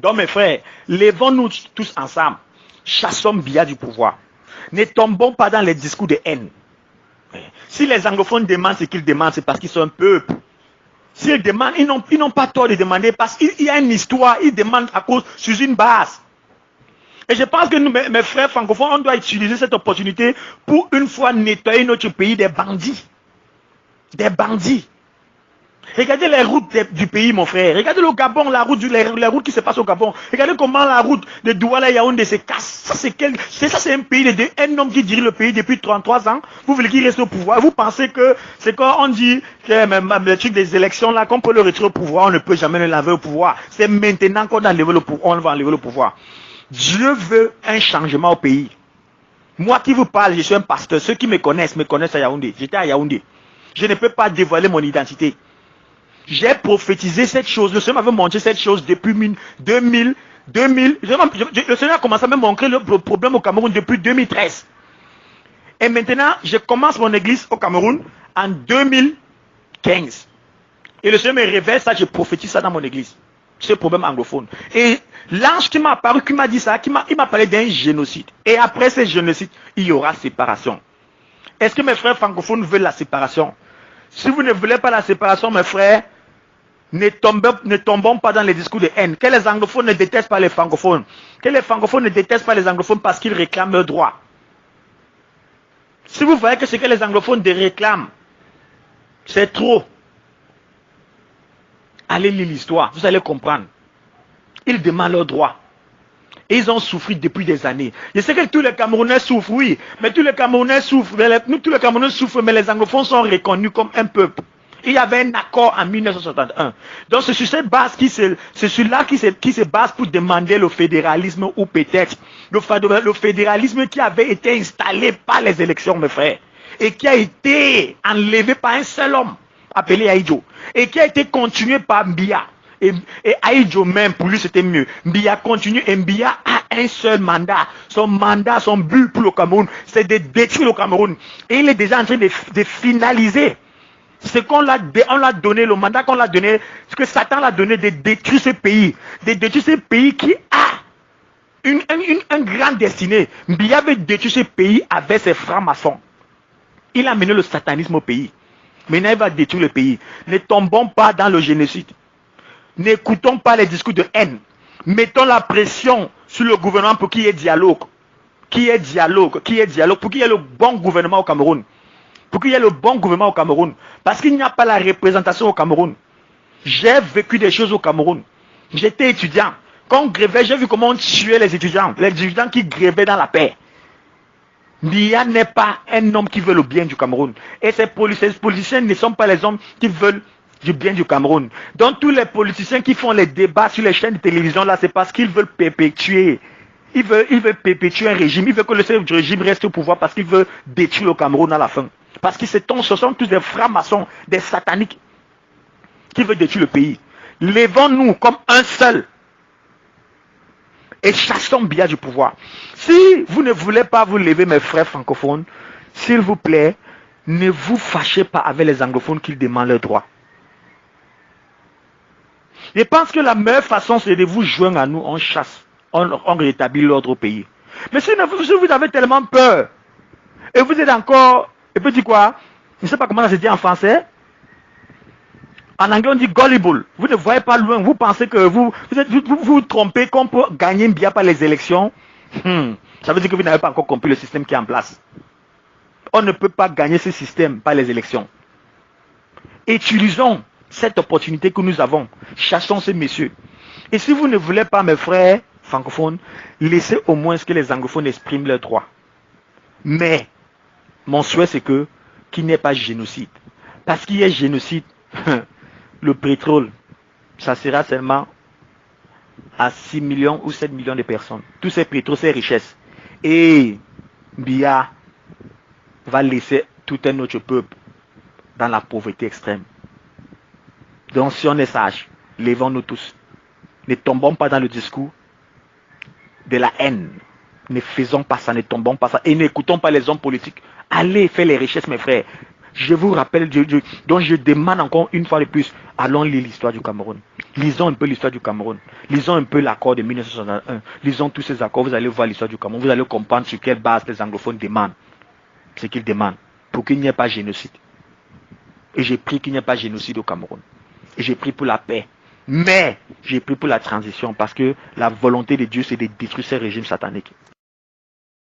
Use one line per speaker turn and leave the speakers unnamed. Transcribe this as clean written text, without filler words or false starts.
Donc mes frères, levons-nous tous ensemble. Chassons Biya du pouvoir. Ne tombons pas dans les discours de haine. Si les anglophones demandent ce qu'ils demandent, c'est parce qu'ils sont un peuple. S'ils demandent, ils n'ont pas tort de demander parce qu'il y a une histoire. Ils demandent à cause sur une base. Et je pense que nous, mes frères francophones, on doit utiliser cette opportunité pour une fois nettoyer notre pays des bandits. Des bandits. Regardez les routes du pays, mon frère. Regardez le Gabon, les routes qui se passent au Gabon. Regardez comment la route de Douala Yaoundé se casse. Ça, c'est un pays, un homme qui dirige le pays depuis 33 ans. Vous voulez qu'il reste au pouvoir. Vous pensez que c'est quand on dit que le truc des élections, là, qu'on peut le retirer au pouvoir, on ne peut jamais le laver au pouvoir. C'est maintenant qu'on a enlevé le pouvoir, on va enlever le pouvoir. Dieu veut un changement au pays. Moi qui vous parle, je suis un pasteur. Ceux qui me connaissent à Yaoundé. J'étais à Yaoundé. Je ne peux pas dévoiler mon identité. J'ai prophétisé cette chose. Le Seigneur m'avait montré cette chose depuis 2000. Le Seigneur a commencé à me montrer le problème au Cameroun depuis 2013. Et maintenant, je commence mon église au Cameroun en 2015. Et le Seigneur me révèle ça, je prophétise ça dans mon église. Ce problème anglophone. Et l'ange qui m'a apparu, qui m'a dit ça, il m'a parlé d'un génocide. Et après ce génocide, il y aura séparation. Est-ce que mes frères francophones veulent la séparation? Si vous ne voulez pas la séparation, mes frères, ne tombons pas dans les discours de haine. Que les anglophones ne détestent pas les francophones. Que les francophones ne détestent pas les anglophones parce qu'ils réclament leurs droits. Si vous voyez que ce que les anglophones réclament, c'est trop, allez lire l'histoire, vous allez comprendre. Ils demandent leurs droits. Et ils ont souffert depuis des années. Je sais que tous les Camerounais souffrent, oui. Mais tous les Camerounais souffrent. Tous les Camerounais souffrent, mais les anglophones sont reconnus comme un peuple. Il y avait un accord en 1971. Donc c'est sur cette base qui se base pour demander le fédéralisme ou peut-être le fédéralisme qui avait été installé par les élections, mes frères. Et qui a été enlevé par un seul homme appelé Aïdjo. Et qui a été continué par Biya. Et Aïdjo même, pour lui c'était mieux. Biya continue et Biya a un seul mandat. Son mandat, son but pour le Cameroun, c'est de détruire le Cameroun. Et il est déjà en train de finaliser ce qu'on l'a donné, le mandat qu'on l'a donné, ce que Satan l'a donné de détruire ce pays. De détruire ce pays qui a un grand destinée. Biya veut détruire ce pays avec ses francs-maçons. Il a mené le satanisme au pays. Maintenant il va détruire le pays. Ne tombons pas dans le génocide. N'écoutons pas les discours de haine. Mettons la pression sur le gouvernement pour qu'il y ait dialogue. Pour qu'il y ait le bon gouvernement au Cameroun. Pour qu'il y ait le bon gouvernement au Cameroun. Parce qu'il n'y a pas la représentation au Cameroun. J'ai vécu des choses au Cameroun. J'étais étudiant. Quand on grévait, j'ai vu comment on tuait les étudiants. Les étudiants qui grévaient dans la paix. Biya n'est pas un homme qui veut le bien du Cameroun. Et ces politiciens ne sont pas les hommes qui veulent du bien du Cameroun. Donc tous les politiciens qui font les débats sur les chaînes de télévision là, c'est parce qu'ils veulent perpétuer. Ils veulent perpétuer un régime. Ils veulent que le régime reste au pouvoir parce qu'ils veulent détruire le Cameroun à la fin. Parce que ce sont tous des francs-maçons, des sataniques qui veulent détruire le pays. Levons-nous comme un seul et chassons Biya du pouvoir. Si vous ne voulez pas vous lever, mes frères francophones, s'il vous plaît, ne vous fâchez pas avec les anglophones qui demandent leurs droits. Je pense que la meilleure façon, c'est de vous joindre à nous, on chasse, on rétablit l'ordre au pays. Mais si vous avez tellement peur, et vous êtes encore, et puis dire quoi, je ne sais pas comment ça se dit en français, en anglais on dit gullible, vous ne voyez pas loin, vous pensez que vous trompez qu'on peut gagner bien par les élections, ça veut dire que vous n'avez pas encore compris le système qui est en place. On ne peut pas gagner ce système par les élections. Utilisons cette opportunité que nous avons. Chassons ces messieurs. Et si vous ne voulez pas, mes frères francophones, laissez au moins que les anglophones expriment leurs droits. Mais, mon souhait c'est qu'il n'y ait pas de génocide. Parce qu'il y a génocide, le pétrole, ça sera seulement à 6 millions ou 7 millions de personnes. Tous ces pétroles, ces richesses. Et Biya va laisser tout un autre peuple dans la pauvreté extrême. Donc si on est sage, levons-nous tous. Ne tombons pas dans le discours de la haine. Ne faisons pas ça, ne tombons pas ça. Et n'écoutons pas les hommes politiques. Allez faire les richesses, mes frères. Je vous rappelle, donc je demande encore une fois de plus, allons lire l'histoire du Cameroun. Lisons un peu l'histoire du Cameroun. Lisons un peu l'accord de 1961. Lisons tous ces accords. Vous allez voir l'histoire du Cameroun. Vous allez comprendre sur quelle base les anglophones demandent. Ce qu'ils demandent. Pour qu'il n'y ait pas de génocide. Et j'ai pris qu'il n'y ait pas de génocide au Cameroun. Et j'ai pris pour la paix. Mais j'ai pris pour la transition parce que la volonté de Dieu, c'est de détruire ces régimes sataniques.